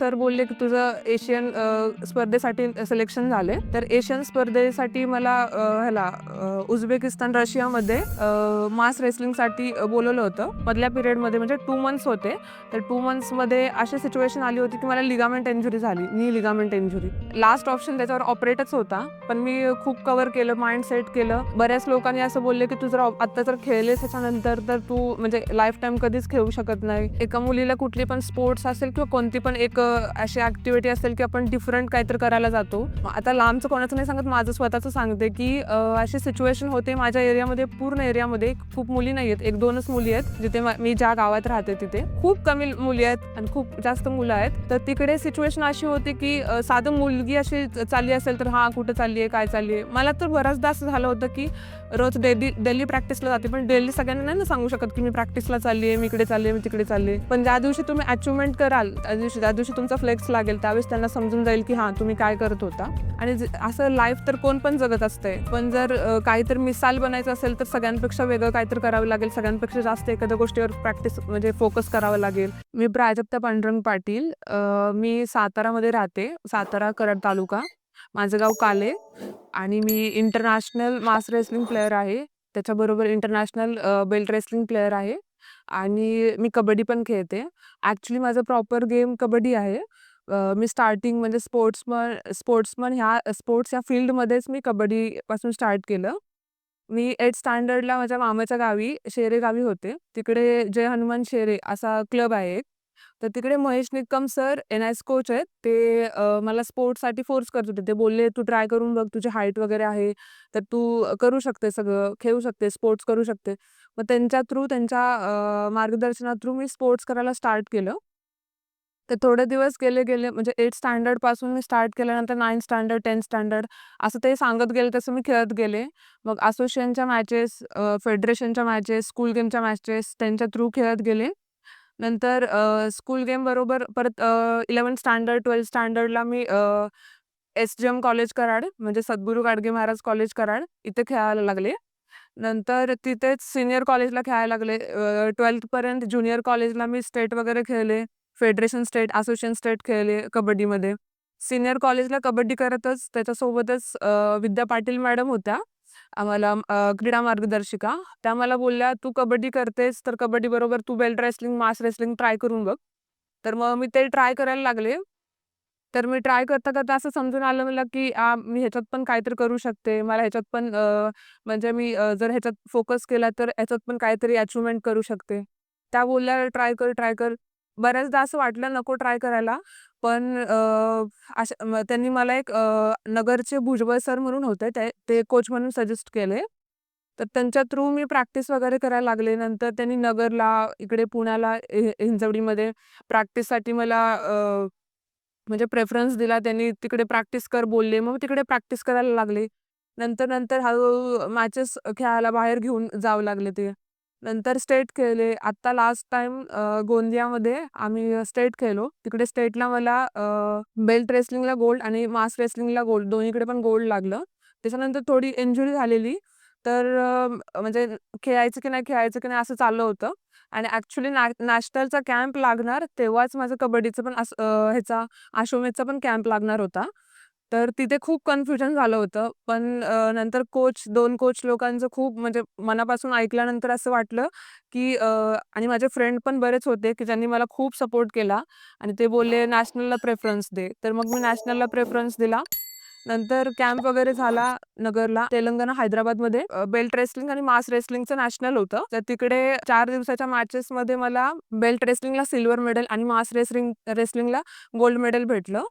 तर बोलले की तुझं एशियन स्पर्धेसाठी सिलेक्शन झाले. तर एशियन स्पर्धेसाठी मला उझबेकिस्तान रशियामध्ये मास रेसलिंगसाठी बोलवलं होतं. मधल्या पिरियडमध्ये म्हणजे 2 मंथ्स होते. तर 2 मंथ्समध्ये अशी सिच्युएशन आली होती की मला लिगामेंट इंजुरी झाली, नी लिगामेंट इंजुरी. लास्ट ऑप्शन त्याच्यावर ऑपरेटच होता. पण मी खूप कव्हर केलं, माइंड सेट केलं. बऱ्याच लोकांनी असं बोलले की तू जर आता जर खेळलेस त्याच्यानंतर तर तू म्हणजे लाईफ टाईम कधीच खेळू शकत नाही. एका मुलीला कुठली पण स्पोर्ट्स असेल किंवा कोणती पण एक अशी ऍक्टिव्हिटी असेल की आपण डिफरंट काहीतरी करायला जातो. आता लांबचं कोणाचं नाही सांगत, माझं स्वतःचं सांगते की अशी सिच्युएशन होते माझ्या एरियामध्ये, पूर्ण एरियामध्ये खूप मुली नाही आहेत, 1-2च मुली आहेत. जिथे मी ज्या गावात राहते तिथे खूप कमी मुली आहेत आणि खूप जास्त मुलं आहेत. तर तिकडे सिच्युएशन अशी होती की साधं मुलगी अशी चालली असेल तर हा कुठं चालली आहे, काय चालली आहे. मला तर बऱ्याचदा असं झालं होतं की रोज डेली प्रॅक्टिसला जाते, पण डेली सगळ्यांना नाही ना सांगू शकत की मी प्रॅक्टिसला चालली आहे, मी इकडे चालली आहे, मी तिकडे चालली आहे. पण ज्या दिवशी तुम्ही अचिव्हमेंट कराल, त्या दिवशी तुमचा फ्लेक्स लागेल, त्यावेळेस त्यांना समजून जाईल की हां तुम्ही काय करत होता. आणि असं लाईफ तर कोण पण जगत असते, पण जर काहीतरी मिसाल बनायचं असेल तर सगळ्यांपेक्षा वेगळं काहीतरी करावं लागेल, सगळ्यांपेक्षा जास्त एखाद्या गोष्टीवर प्रॅक्टिस म्हणजे फोकस करावं लागेल. मी प्राजक्ता पांडुरंग पाटील, मी सातारामध्ये राहते, सातारा कराड तालुका. माझं गाव काले आणि मी इंटरनॅशनल मास रेसलिंग प्लेयर आहे. त्याच्याबरोबर इंटरनॅशनल बेल्ट रेसलिंग प्लेयर आहे आणि मी कबड्डी पण खेळते. ॲक्चुअली माझं प्रॉपर गेम कबड्डी आहे. मी स्टार्टिंग म्हणजे स्पोर्ट्समन ह्या स्पोर्ट्स या फील्डमध्येच मी कबड्डीपासून स्टार्ट केलं. मी 8th स्टँडर्डला माझ्या मामाच्या गावी, शेरे गावी होते. तिकडे जय हनुमान शेरे असा क्लब आहे एक. तर तिकडे Mahesh Nikam sir N-I-S coach आहेत. ते मला स्पोर्ट्ससाठी फोर्स करत होते. ते बोलले, "तू ट्राय करून बघ, तुझी हाईट वगैरे आहे, तर तू करू शकते सगळं, खेळू शकते, स्पोर्ट्स करू शकते." मग त्यांच्या मार्गदर्शना थ्रू मी स्पोर्ट्स करायला स्टार्ट केलं. तर थोडे दिवस गेले म्हणजे 8th स्टँडर्डपासून मी स्टार्ट केल्यानंतर 9th स्टँडर्ड, 10th स्टँडर्ड असं ते सांगत गेले तसं मी खेळत गेले. मग असोसिएशनच्या मॅचेस, फेडरेशनच्या मॅचेस, स्कूल गेमच्या मॅचेस त्यांच्या थ्रू खेळत गेले. नंतर स्कूल गेम बरोबर परत 11th स्टँडर्ड, 12th स्टँडर्डला मी एस-जे-एम कॉलेज कराड म्हणजे सद्गुरू गाडगे महाराज कॉलेज कराड इथे खेळायला लागले. नंतर तिथेच सीनियर कॉलेजला खेळायला लागले. 12th पर्यंत ज्युनियर कॉलेजला मी स्टेट वगैरे खेळले. फेडरेशन स्टेट, असोसिएशन स्टेट खेळले कबड्डीमध्ये. सीनियर कॉलेजला कबड्डी करतच त्याच्यासोबतच विद्या पाटील मॅडम होत्या. आम्हाला क्रीडा मार्गदर्शिका. त्या मला बोलल्या, "तू कबड्डी करतेस, तर कबड्डीबरोबर तू बेल्ट रेसलिंग, मास रेसलिंग ट्राय करून बघ." तर मग मी ते ट्राय करायला लागले. तर मी ट्राय करता-करता असं समजून आलं मला, की मी ह्याच्यात पण काहीतरी करू शकते. मला ह्याच्यात पण म्हणजे मी जर ह्याच्यात फोकस केला, तर ह्याच्यात पण काहीतरी अचिव्हमेंट करू शकते. त्या बोलल्या, "ट्राय कर, ट्राय कर." बऱ्याचदा असं वाटलं नको ट्राय करायला. पण त्यांनी मला एक नगरचे भुजबळ सर म्हणून होते, ते कोच म्हणून सजेस्ट केले. तर त्यांच्या थ्रू मी प्रॅक्टिस वगैरे करायला लागले. नंतर त्यांनी नगरला, इकडे पुण्याला, हिंजवडीमध्ये प्रॅक्टिससाठी मला म्हणजे प्रेफरन्स दिला त्यांनी. तिकडे प्रॅक्टिस कर बोलले. मग तिकडे प्रॅक्टिस करायला लागले. नंतर हळू-हळू मॅचेस खेळायला बाहेर घेऊन जावं लागले ते. नंतर स्टेट खेळले. आत्ता लास्ट टाईम गोंदियामध्ये आम्ही स्टेट खेळलो. तिकडे स्टेटला मला बेल्ट रेसलिंगला गोल्ड आणि मास रेसलिंगला गोल्ड दोन्हीकडे पण गोल्ड लागलं. त्याच्यानंतर थोडी इंजुरी झालेली. तर म्हणजे खेळायचं की नाही असं चाललं होतं. आणि ॲक्चुअली नॅशनलचा कॅम्प लागणार तेव्हाच माझं कबड्डीचं पण ह्याचा आशुमेधचा पण कॅम्प लागणार होता. तर तिथे खूप कन्फ्युजन झालं होतं. पण नंतर 2 कोच लोकांचं खूप म्हणजे मनापासून ऐकल्यानंतर असं वाटलं, की आणि माझे फ्रेंड पण बरेच होते, की ज्यांनी मला खूप सपोर्ट केला आणि ते बोलले, "नॅशनलला प्रेफरन्स दे." तर मग मी नॅशनलला प्रेफरन्स दिला. नंतर कॅम्प वगैरे झाला नगरला, तेलंगणा, हैदराबादमध्ये बेल्ट रेसलिंग आणि मास रेसलिंगचं नॅशनल होतं. तर तिकडे 4 दिवसाच्या मॅचेसमध्ये मला बेल्ट रेसलिंगला सिल्व्हर मेडल आणि मास रेसलिंगला गोल्ड मेडल भेटलं.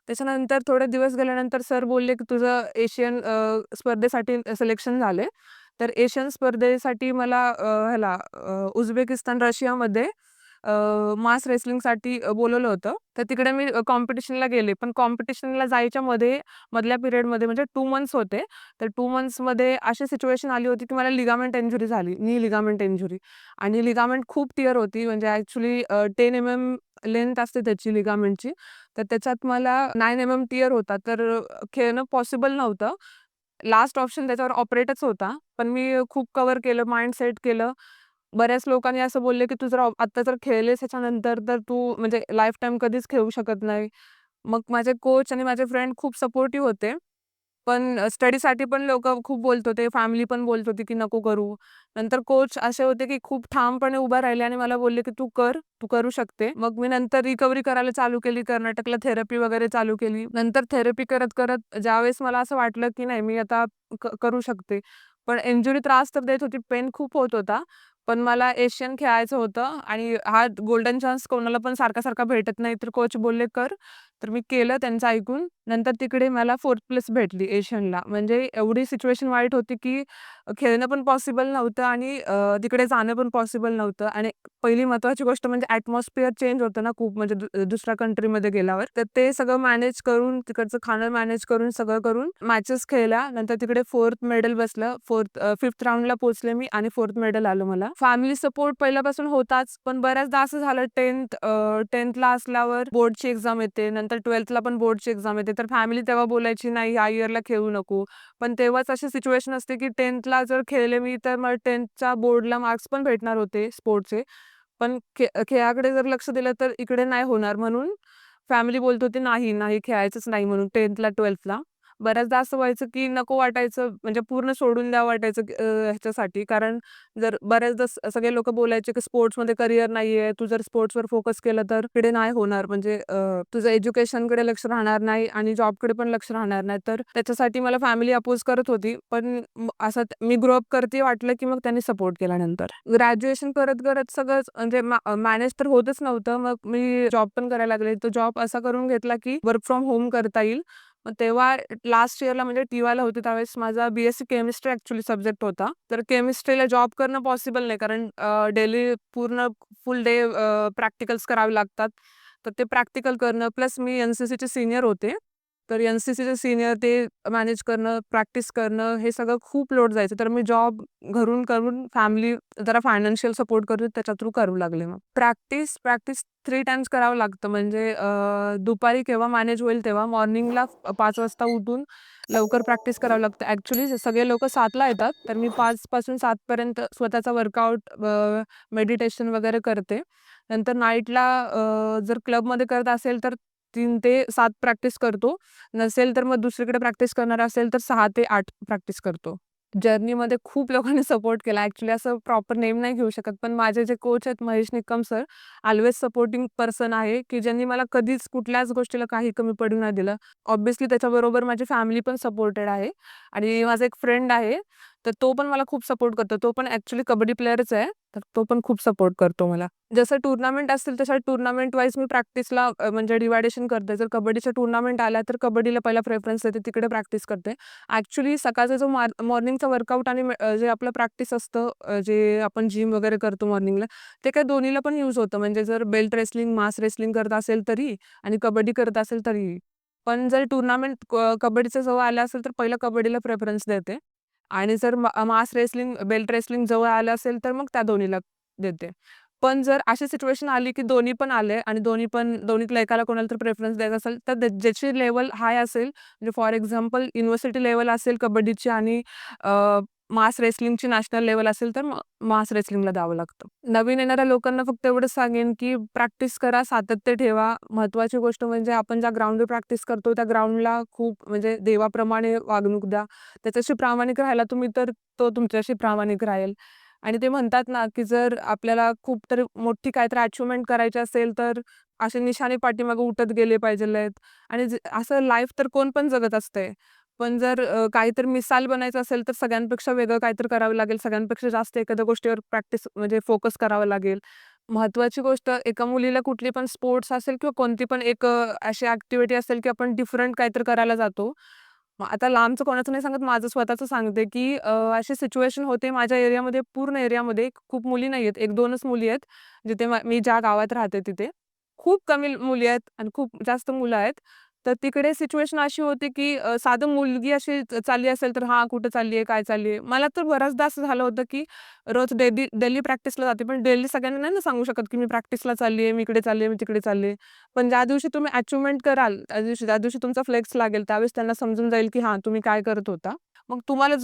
त्याच्यानंतर थोडे दिवस गेल्यानंतर सर बोलले, की "तुझं एशियन स्पर्धेसाठी सिलेक्शन झाले." तर एशियन स्पर्धेसाठी मला उझबेकिस्तान, रशियामध्ये मास रेसलिंगसाठी बोलवलं होतं. तर तिकडे मी कॉम्पिटिशनला गेले. पण कॉम्पिटिशनला जायच्या मधल्या पिरियडमध्ये म्हणजे 2 मंथ्स होते. तर 2 मंथ्समध्ये अशी सिच्युएशन आली होती, की मला लिगामेंट इंजुरी झाली, नी लिगामेंट इंजुरी. आणि लिगामेंट खूप टिअर होती. म्हणजे ॲक्चुअली 10 लेंथ असते त्याची लिगामेंटची. तर त्याच्यात मला 9 टिअर होता. तर खेळणं पॉसिबल नव्हतं. लास्ट ऑप्शन त्याच्यावर ऑपरेटच होता. पण मी खूप कव्हर केलं, माइंड सेट केलं. बऱ्याच लोकांनी असं बोलले, की "तू जर आता जर खेळलेस ह्याच्यानंतर तर तू म्हणजे लाईफ टाईम कधीच खेळू शकत नाही." मग माझे कोच आणि माझे फ्रेंड खूप सपोर्टिव्ह होते. पण स्टडीसाठी पण लोकं खूप बोलत होते, फॅमिली पण बोलत होती, की "नको करू." नंतर कोच असे होते, की खूप ठामपणे उभा राहिले आणि मला बोलले, की "तू कर, तू करू शकते." मग मी नंतर रिकव्हरी करायला चालू केली. कर्नाटकला थेरपी वगैरे चालू केली. नंतर थेरपी करत-करत ज्यावेळेस मला असं वाटलं, की नाही मी आता करू शकते. पण इंजुरी त्रास तर देत होती, पेन खूप होत होता. पण मला एशियन खेळायचं होतं आणि हा गोल्डन चान्स कोणाला पण सारखा-सारखा भेटत नाही. तर कोच बोलले, "कर." तर मी केलं त्यांचं ऐकून. नंतर तिकडे मला 4th प्लेस भेटली एशियनला. म्हणजे एवढी सिच्युएशन वाईट होती, की खेळणं पण पॉसिबल नव्हतं आणि तिकडे जाणं पण पॉसिबल नव्हतं आणि पहिली महत्त्वाची गोष्ट म्हणजे ॲटमॉस्फिअर चेंज होतं ना खूप म्हणजे दुसऱ्या कंट्रीमध्ये गेल्यावर. तर ते सगळं मॅनेज करून, तिकडचं खाणं मॅनेज करून, सगळं करून मॅचेस खेळल्या. नंतर तिकडे 4th मेडल बसलं. 5th राउंडला पोहोचले मी आणि 4th मेडल आलं मला. फॅमिली सपोर्ट पहिल्यापासून होताच, पण बऱ्याचदा असं झालं 10thला असल्यावर बोर्डची एक्झाम येते. नंतर 12thला पण बोर्डची एक्झाम येते. तर फॅमिली तेव्हा बोलायची, "नाही, ह्या इयरला खेळू नको." पण तेव्हाच अशी सिच्युएशन असते, की 10thला जर खेळले मी, तर मग 10thच्या बोर्डला मार्क्स पण भेटणार होते स्पोर्ट्सचे. पण खेळाकडे जर लक्ष दिलं, तर इकडे नाही होणार. म्हणून फॅमिली बोलत होती, "नाही, नाही खेळायचंच नाही." म्हणून 10thला 12thला. बऱ्याचदा असं व्हायचं, की नको वाटायचं, म्हणजे पूर्ण सोडून द्यावं वाटायचं ह्याच्यासाठी. कारण जर बऱ्याचदा सगळे लोकं बोलायचे, की "स्पोर्ट्समध्ये करियर नाहीये. तू जर स्पोर्ट्सवर फोकस केलं, तर पुढे नाही होणार. म्हणजे तुझं एज्युकेशनकडे लक्ष राहणार नाही आणि जॉबकडे पण लक्ष राहणार नाही." तर त्याच्यासाठी मला फॅमिली अपोज करत होती. पण असं मी ग्रो अप करते वाटलं, की मग त्यांनी सपोर्ट केला नंतर. ग्रॅज्युएशन करत-करत सगळंच म्हणजे मॅनेज तर होतच नव्हतं. मग मी जॉब पण करायला लागले. तो जॉब असा करून घेतला, की वर्क फ्रॉम होम करता येईल. मग तेव्हा लास्ट इयरला म्हणजे टी-वायला होते त्यावेळेस माझा बी-एससी केमिस्ट्री ॲक्चुअली सब्जेक्ट होता. तर केमिस्ट्रीला जॉब करणं पॉसिबल नाही कारण डेली पूर्ण फुल डे प्रॅक्टिकल्स करावे लागतात. तर ते प्रॅक्टिकल करणं प्लस मी एन-सी-सीचे सीनियर होते. तर एन-सी-सीचे सीनियर ते मॅनेज करणं, प्रॅक्टिस करणं हे सगळं खूप लोड जायचं. तर मी जॉब घरून करून फॅमिली जरा फायनान्शियल सपोर्ट करून त्याच्या थ्रू करू लागले मग. प्रॅक्टिस 3 टाईम्स करावं लागतं म्हणजे दुपारी केव्हा मॅनेज होईल तेव्हा. मॉर्निंगला 5 वाजता उठून लवकर प्रॅक्टिस करावं लागतं. ॲक्चुअली सगळे लोकं 7ला येतात, तर मी 5 पासून 7 पर्यंत स्वतःचा वर्कआउट, मेडिटेशन वगैरे करते. नंतर नाईटला जर क्लबमध्ये करत असेल तर 3 ते 7 प्रॅक्टिस करतो. नसेल तर मग दुसरीकडे प्रॅक्टिस करणार असेल तर 6 ते 8 प्रॅक्टिस करतो. जर्नीमध्ये खूप लोकांनी सपोर्ट केला. ॲक्चुअली असं प्रॉपर नेम नाही घेऊ शकत. पण माझे जे कोच आहेत Mahesh Nikam sir, always supporting person आहे, की ज्यांनी मला कधीच कुठल्याच गोष्टीला काही कमी पडू नाही दिलं. ऑब्व्हियसली त्याच्याबरोबर माझी फॅमिली पण सपोर्टेड आहे आणि माझा एक फ्रेंड आहे, तर तो पण मला खूप सपोर्ट करतो. तो पण ॲक्चुअली कबड्डी प्लेयरच आहे, तर तो पण खूप सपोर्ट करतो मला. जसं टुर्नामेंट असतील तशा टुर्नामेंट वाईज मी प्रॅक्टिसला म्हणजे डिव्हायडेशन करते. जर कबड्डीच्या टुर्नामेंट आल्या तर कबड्डीला पहिला प्रेफरन्स देते, तिकडे प्रॅक्टिस करते. ॲक्चुअली सकाळचा जो मॉर्निंगचा वर्कआउट आणि जे आपलं प्रॅक्टिस असतं, जे आपण जिम वगैरे करतो मॉर्निंगला, ते काय दोन्हीला पण यूज होतं. म्हणजे जर बेल्ट रेसलिंग, मास रेसलिंग करत असेल तरी आणि कबड्डी करत असेल तरीही. पण जर टुर्नामेंट कबड्डीचं जवळ आलं असेल तर पहिलं कबड्डीला प्रेफरन्स देते आणि जर मास रेसलिंग, बेल्ट रेसलिंग जवळ आलं असेल तर मग त्या दोन्हीला देते. पण जर अशी सिच्युएशन आली की दोन्ही पण आले आणि दोन्हीतल्या एकाला कोणाला तर प्रेफरन्स द्यायचा असेल, तर ज्याची लेव्हल हाय असेल, म्हणजे फॉर एक्झाम्पल युनिव्हर्सिटी लेव्हल असेल कबड्डीची आणि मास रेसलिंगची नॅशनल लेव्हल असेल, तर मास रेसलिंगला द्यावं लागतं. नवीन येणाऱ्या लोकांना फक्त एवढंच सांगेन, की प्रॅक्टिस करा, सातत्य ठेवा. महत्त्वाची गोष्ट म्हणजे आपण ज्या ग्राउंडवर प्रॅक्टिस करतो, त्या ग्राउंडला खूप म्हणजे देवाप्रमाणे वागणूक द्या. त्याच्याशी प्रामाणिक राहिला तुम्ही, तर तो तुमच्याशी प्रामाणिक राहील. आणि ते म्हणतात ना, की जर आपल्याला खूप तर मोठी काहीतरी अचिव्हमेंट करायची असेल, तर असे निशाणे पाठीमागे उठत गेले पाहिजेत आणि असं लाईफ तर कोण पण जगत असतंय. पण जर काहीतरी मिसाल बनायचं असेल, तर सगळ्यांपेक्षा वेगळं काहीतरी करावं लागेल. सगळ्यांपेक्षा जास्त एखाद्या गोष्टीवर प्रॅक्टिस म्हणजे फोकस करावं लागेल. महत्त्वाची गोष्ट एका मुलीला कुठली पण स्पोर्ट्स असेल किंवा कोणती पण एक अशी ॲक्टिव्हिटी असेल, की आपण डिफरंट काहीतरी करायला जातो. मग आता लांबचं कोणाचं नाही सांगत, माझं स्वतःचं सांगते, की अशी सिच्युएशन होते माझ्या एरियामध्ये, पूर्ण एरियामध्ये खूप मुली नाहीयेत. 1-2च मुली आहेत. जिथे मी ज्या गावात राहते तिथे. खूप कमी मुली आहेत आणि खूप जास्त मुलं आहेत. तर तिकडे सिच्युएशन अशी होती, की साधं मुलगी अशी चालली असेल, तर "हां, कुठे चालली आहे? काय चालली आहे?" मला तर बऱ्याचदा असं झालं होतं, की रोज डेली प्रॅक्टिसला जाते. पण डेली सगळ्यांना नाही ना सांगू शकत, की मी प्रॅक्टिसला चालली आहे, मी इकडे चालली आहे, मी तिकडे चालली आहे. पण ज्या दिवशी तुम्ही अचिव्हमेंट कराल, त्या दिवशी तुमचा फ्लेक्स लागेल, त्यावेळेस त्यांना समजून जाईल, की हां, तुम्ही काय करत होता. मग तुम्हाला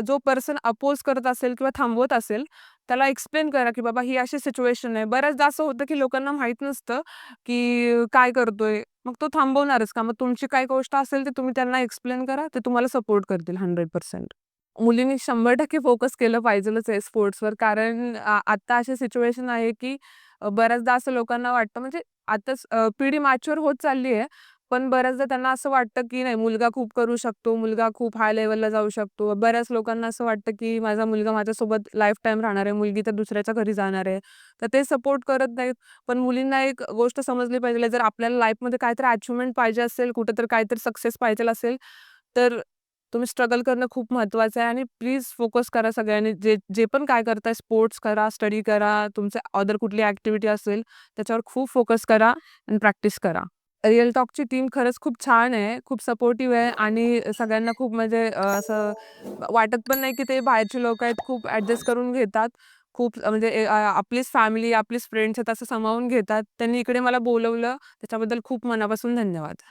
जो पर्सन अपोज करत असेल किंवा थांबवत असेल, त्याला एक्सप्लेन करा, की बाबा ही अशी सिच्युएशन आहे. बऱ्याचदा असं होतं, की लोकांना माहीत नसतं, की काय करतोय. मग तो थांबवणारच का? मग तुमची काय गोष्ट असेल, ते तुम्ही त्यांना एक्सप्लेन करा. ते तुम्हाला सपोर्ट करतील 100%. मुलींनी 100% फोकस केलं पाहिजेलच आहे स्पोर्ट्सवर. कारण आता अशी सिच्युएशन आहे, की बऱ्याचदा असं लोकांना वाटतं म्हणजे आताच पिढी मॅच्युअर होत चालली आहे. पण बऱ्याचदा त्यांना असं वाटतं, की नाही मुलगा खूप करू शकतो, मुलगा खूप हाय लेव्हलला जाऊ शकतो. बऱ्याच लोकांना असं वाटतं, की माझा मुलगा माझ्यासोबत लाईफटाईम राहणार आहे, मुलगी तर दुसऱ्याच्या घरी जाणार आहे. तर ते सपोर्ट करत नाहीत. पण मुलींना एक गोष्ट समजली पाहिजे, जर आपल्याला लाईफमध्ये काहीतरी अचिव्हमेंट पाहिजे असेल, कुठेतरी काहीतरी सक्सेस पाहिजे असेल, तर तुम्ही स्ट्रगल करणं खूप महत्त्वाचं आहे आणि प्लीज फोकस करा सगळ्यांनी. जे जे पण काय करताय स्पोर्ट्स करा, स्टडी करा, तुमचे अदर कुठली ॲक्टिव्हिटी असेल त्याच्यावर खूप फोकस करा आणि प्रॅक्टिस करा. रिअल टॉकची टीम खरंच खूप छान आहे, खूप सपोर्टिव्ह आहे आणि सगळ्यांना खूप म्हणजे असं वाटत पण नाही, की ते बाहेरची लोकं आहेत, खूप ॲडजस्ट करून घेतात. खूप म्हणजे आपलीच फॅमिली, आपलीच फ्रेंड्स आहेत असं सामावून घेतात. त्यांनी इकडे मला बोलवलं त्याच्याबद्दल खूप मनापासून धन्यवाद.